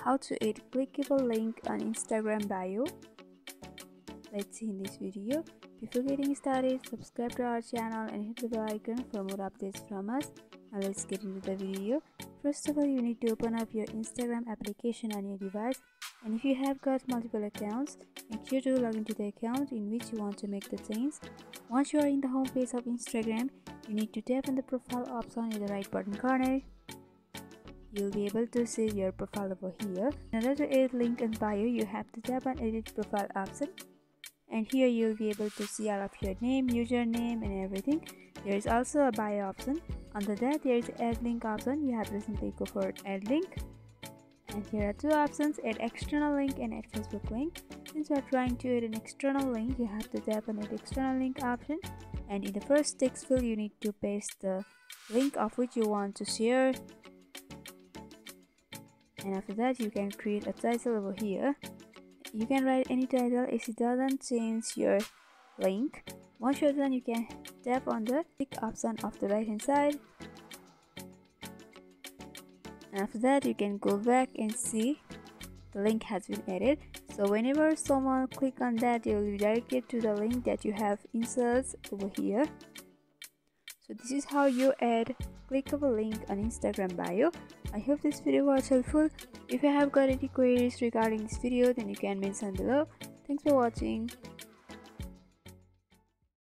how to add clickable link on Instagram bio. Let's see in this video. Before getting started, subscribe to our channel and hit the bell icon for more updates from us. Now let's get into the video. First of all, you need to open up your Instagram application on your device, and if you have got multiple accounts, make sure to log into the account in which you want to make the change. Once you are in the home page of Instagram, you need to tap on the profile option in the right bottom corner. You'll be able to save your profile over here. In order to add link in bio, you have to tap on edit profile option, and here you'll be able to see all of your name, username and everything. There is also a bio option. Under that, there is add link option. You have to simply go for add link, and here are two options: add external link and add Facebook link. Since you are trying to add an external link, you have to tap on add external link option, and in the first text field you need to paste the link of which you want to share. And after that, you can create a title over here. You can write any title as it doesn't change your link. Once you're done, you can tap on the tick option of the right hand side, and after that you can go back and see the link has been added. So whenever someone click on that, you will be directed to the link that you have inserted over here. So this is how you add clickable link on Instagram bio. I hope this video was helpful. If you have got any queries regarding this video, then you can mention below. Thanks for watching.